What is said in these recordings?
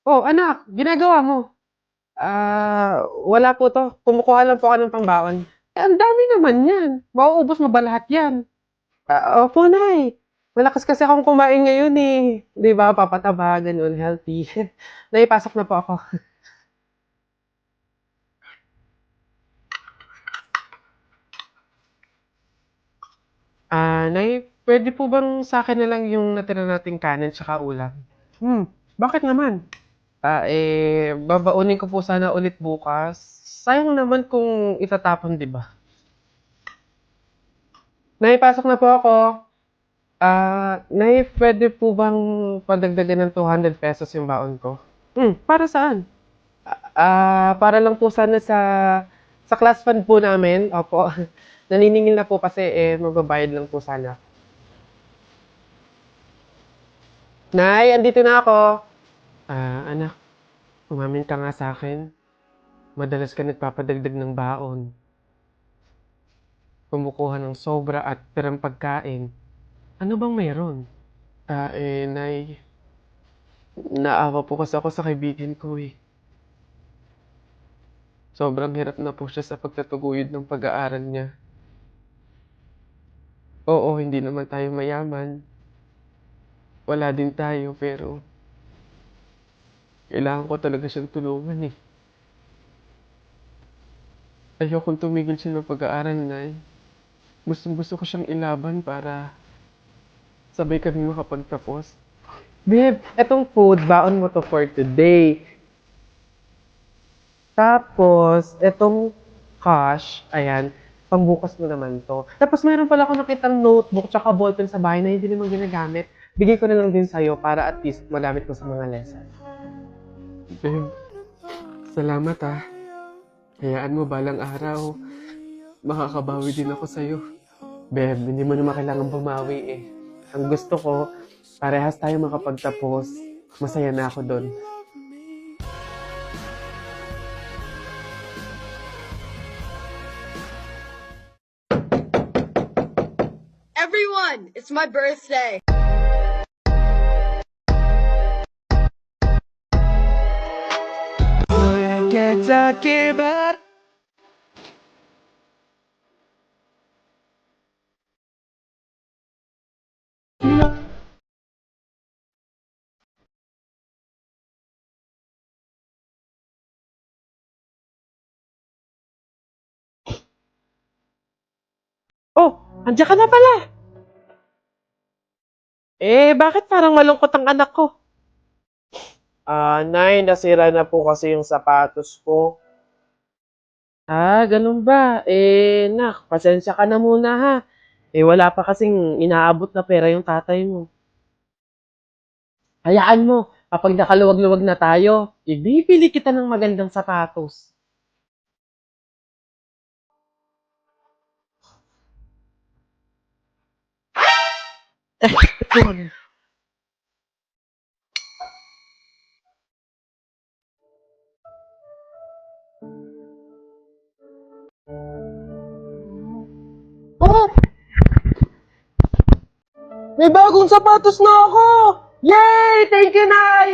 Oh, anak, ginagawa mo? Wala po 'to. Kumukuha lang po ako ng pambaon. Eh, ang dami naman yan. Mauubos mo ba lahat yan? Opo, Nay. Malakas kasi akong kumain ngayon eh. 'Di ba, papataba, gano'n, healthy. Nay, pasok na po ako. Nay, pwede po bang sa akin na lang yung natira nating kanin tsaka ulam? Bakit naman? Babaunin ko po sana ulit bukas. Sayang naman kung itatapon, 'di ba? Nay, pasok na po ako. Nay, pwede po bang padagdagan ng ₱200 yung baon ko? Para saan? Para lang po sana sa class fund po namin. Opo. Naniningil na po kasi magbabayad lang po sana. Nay, andito na ako. Anak, umamin ka nga sa akin. Madalas ka nagpapadagdag ng baon. Kumukuha ng sobra at tirang pagkain. Ano bang meron? Nay, naawa po kasi ako sa kaibigan ko eh. Sobrang hirap na po siya sa pagtataguyod ng pag-aaral niya. Oo, hindi naman tayo mayaman. Wala din tayo, pero kailangan ko talaga siyang tulungan eh. Ayokong tumigil siya ng pag-aaral na eh. Gustong-gusto ko siyang ilaban para sabay kami makapagtapos. Babe, etong food, baon mo to for today. Tapos, etong cash, ayan, pangbukas mo naman to. Tapos meron pala ako nakitang notebook tsaka ballpen sa bahay na hindi naman ginagamit. Bigay ko na lang din sa'yo para at least magamit ko sa mga lesson. Babe, salamat ah. Hayaan mo balang araw, makakabawi din ako sa'yo. Babe, hindi mo naman kailangan bumawi eh. Ang gusto ko, parehas tayo makapagtapos. Masaya na ako doon. Everyone, it's my birthday. Oh, andiyan ka na pala. Bakit parang malungkot ang anak ko? Nay, nasira na po kasi yung sapatos ko. Ganun ba? Nak, pasensya ka na muna ha. Wala pa kasing inaabot na pera yung tatay mo. Hayaan mo, kapag nakaluwag-luwag na tayo, ibibili kita ng magandang sapatos. Oh, may bagong sapatos na ako! Yay! Thank you, Nay!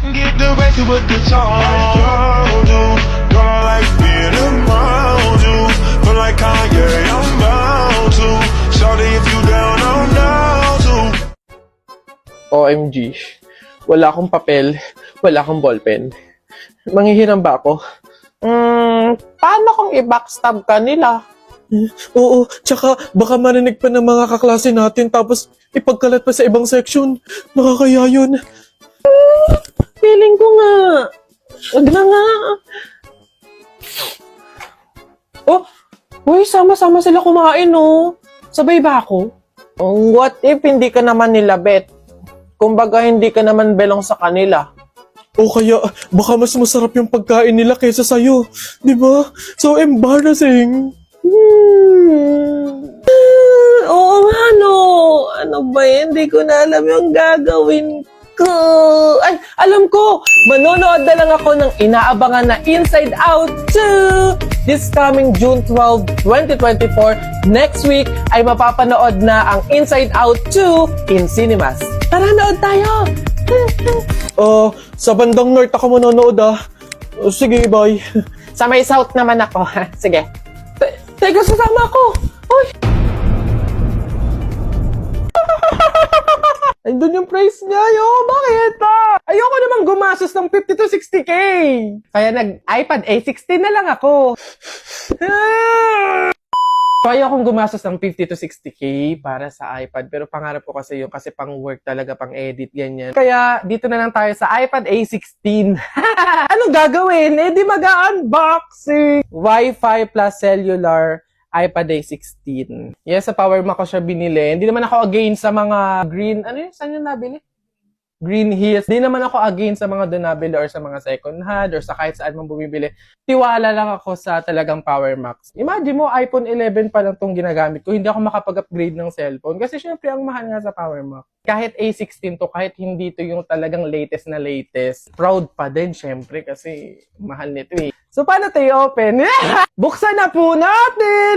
Get the rest of what the song do. Girl, like being around you. Feel like Kanye, I'm bound to. Shorty, if you down, I'm down to. OMG, wala akong papel, wala akong ballpen. Manghihiram ba ako? Paano kung i-backstab ka nila? Oo, tsaka baka marinig pa ng mga kaklase natin tapos ipagkalat pa sa ibang section. Nakakaya yun. Feeling ko nga. Wag na nga. Oh, uy, sama-sama sila kumain, no? Sabay ba ako? What if hindi ka naman nila bet? Kumbaga hindi ka naman belong sa kanila. O kaya, baka mas masarap yung pagkain nila kaysa sa'yo. Di ba? So embarrassing. Oo nga, no. Ano ba yan? Hindi ko na alam yung gagawin ko. Ay, alam ko! Manonood na lang ako ng inaabangan na Inside Out 2! This coming June 12, 2024, next week ay mapapanood na ang Inside Out 2 in cinemas. Tara, nood tayo! Sa bandang north ako manonood sige, bye. Sa may south naman ako. Sige. Teka, sasama ako! Uy! Andun yung price niya, bakit? Ayoko naman gumastos ng 50 to 60K. Kaya nag-iPad A16 na lang ako. So, ayokong gumastos ng 50 to 60K para sa iPad. Pero pangarap ko kasi yun kasi pang work talaga, pang edit, ganyan. Kaya dito na lang tayo sa iPad A16. Anong gagawin? Di mag-unboxing. Wi-Fi plus cellular iPad A16. Yes, sa Power Mac ko siya binili. Hindi naman ako against sa mga green, saan yung nabili? Green Hills. Hindi naman ako against sa mga doon nabili or sa mga second hand or sa kahit saan mong bumibili. Tiwala lang ako sa talagang Power Max. Imagine mo, iPhone 11 pa lang itong ginagamit ko. Hindi ako makapag-upgrade ng cellphone. Kasi syempre, ang mahal nga sa Power Max. Kahit A16 to, kahit hindi to yung talagang latest na latest, proud pa din syempre kasi mahal nito eh. So, paano tayo open? Buksan na po natin!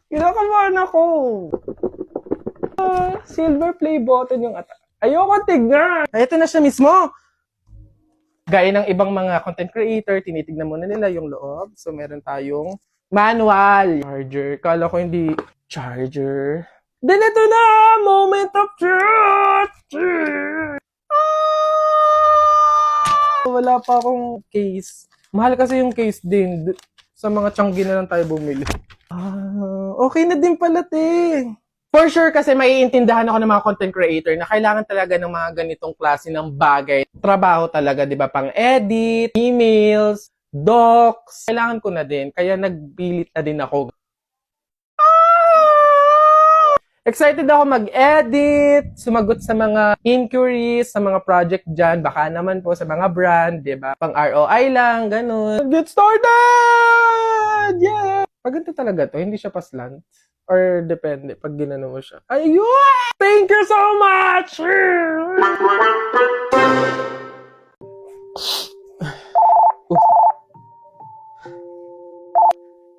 Kinakabahan ako. Silver play button yung ayoko tignan. Ito na siya mismo. Gaya ng ibang mga content creator, tinitignan muna nila yung loob. So, meron tayong manual. Charger. Kala ko hindi charger. Then ito na! Moment of truth! Wala pa akong case. Mahal kasi yung case din. Sa mga tiyanggi na lang tayo bumili. Okay na din pala, te. For sure kasi maiintindihan ako ng mga content creator na kailangan talaga ng mga ganitong klase ng bagay. Trabaho talaga, di ba? Pang edit, emails, docs. Kailangan ko na din. Kaya nagpilit na din ako. Excited ako mag-edit, sumagot sa mga inquiries, sa mga project dyan. Baka naman po sa mga brand, di ba? Pang ROI lang, ganun. Get started! Yeah! Pag ganito talaga to, hindi siya paslant. Or depende, pag ginano mo siya. Ayun! Thank you so much!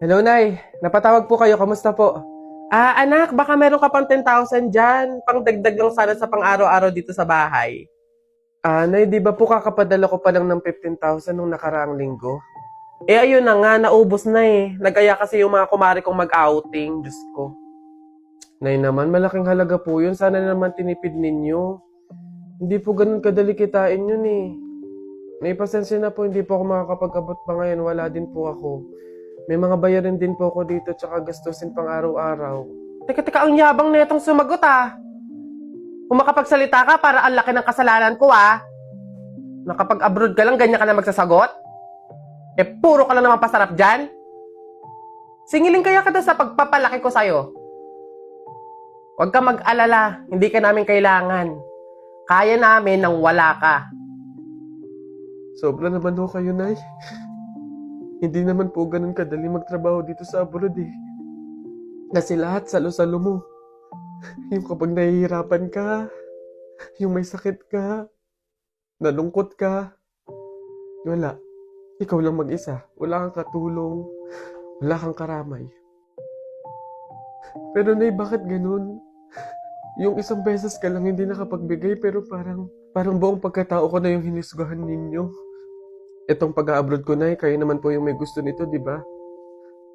Hello, Nay. Napatawag po kayo. Kamusta po? Anak, baka meron ka pang 10,000 dyan. Pang dagdag lang sana sa pang araw-araw dito sa bahay. Nay, di ba po kakapadala ko pa lang ng 15,000 nung nakaraang linggo? Ayun na nga, naubos na eh. Nagaya kasi yung mga kumari kong mag-outing. Diyos ko. Nay naman, malaking halaga po yun. Sana naman tinipid ninyo. Hindi po ganun kadali kitain yun eh. Nay, pasensya na po. Hindi po ako makakapag-abot pa ngayon. Wala din po ako. May mga bayarin din po ako dito tsaka gastusin pang araw-araw. Teka, ang yabang na itong sumagot Kung makapagsalita ka, para ang laki ng kasalanan ko Nakapag-abroad ka lang, ganyan ka na magsasagot? Puro ka lang naman pasarap dyan? Singilin kaya kita sa pagpapalaki ko sa'yo. Huwag ka mag-alala, hindi ka namin kailangan. Kaya namin nang wala ka. Sobra naman ho kayo, Nay. Hindi naman po ganun kadali magtrabaho dito sa abroad eh. Kasi lahat salo-salo mo. Yung kapag nahihirapan ka, yung may sakit ka, nalungkot ka, wala. Ikaw lang mag-isa. Wala kang katulong. Wala kang karamay. Pero Nay, bakit ganun? Yung isang beses ka lang hindi nakapagbigay pero parang buong pagkatao ko na yung hinisgahan ninyo. Itong pag-a-abroad ko, Nay, kayo naman po yung may gusto nito, di ba?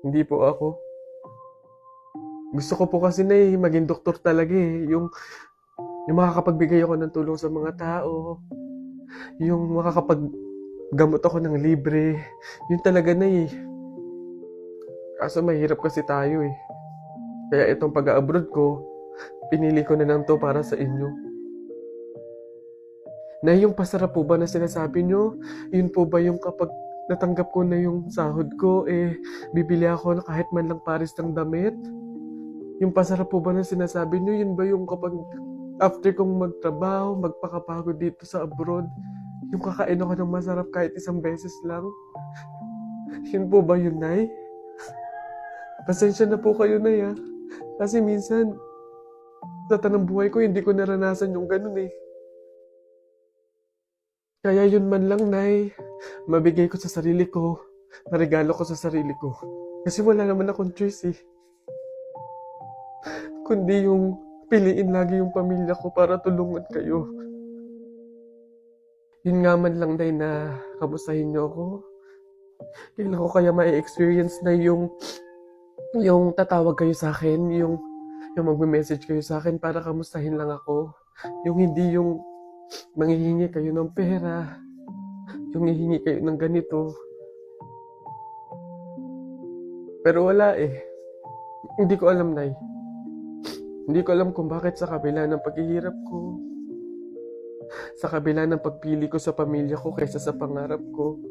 Hindi po ako. Gusto ko po kasi, Nay, maging doktor talaga eh. Yung makakapagbigay ako ng tulong sa mga tao. Yung makakapaggamot ako ng libre. Yun talaga, Nay. Kaso mahirap kasi tayo eh. Kaya itong pag-a-abroad ko, pinili ko na lang to para sa inyo. Na yung pasarap po ba na sinasabi nyo? Yun po ba yung kapag natanggap ko na yung sahod ko, bibili ako na kahit man lang pares ng damit? Yung pasarap po ba na sinasabi nyo? Yun ba yung kapag after kong magtrabaho, magpakapagod dito sa abroad, yung kakain ako ng masarap kahit isang beses lang? Yun po ba yun, Nay? Pasensya na po kayo, Nay, ah. Kasi minsan, sa tanang buhay ko, hindi ko naranasan yung ganun eh. Kaya yun man lang, Nay, mabigay ko sa sarili ko, maregalo ko sa sarili ko. Kasi wala naman akong choice eh. Kundi yung piliin lagi yung pamilya ko para tulungan kayo. Yun nga man lang, Nay, na kamustahin niyo ako. Kailan ko kaya ma-experience na yung tatawag kayo sa akin, yung magme-message kayo sa akin para kamustahin lang ako. Yung hindi yung manghihingi kayo ng pera, yung hihingi kayo ng ganito. Pero wala eh. Hindi ko alam, Nay. Hindi ko alam kung bakit sa kabila ng paghihirap ko, sa kabila ng pagpili ko sa pamilya ko kaysa sa pangarap ko,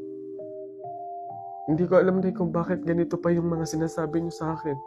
hindi ko alam, Nay, kung bakit ganito pa yung mga sinasabi niyo sa akin.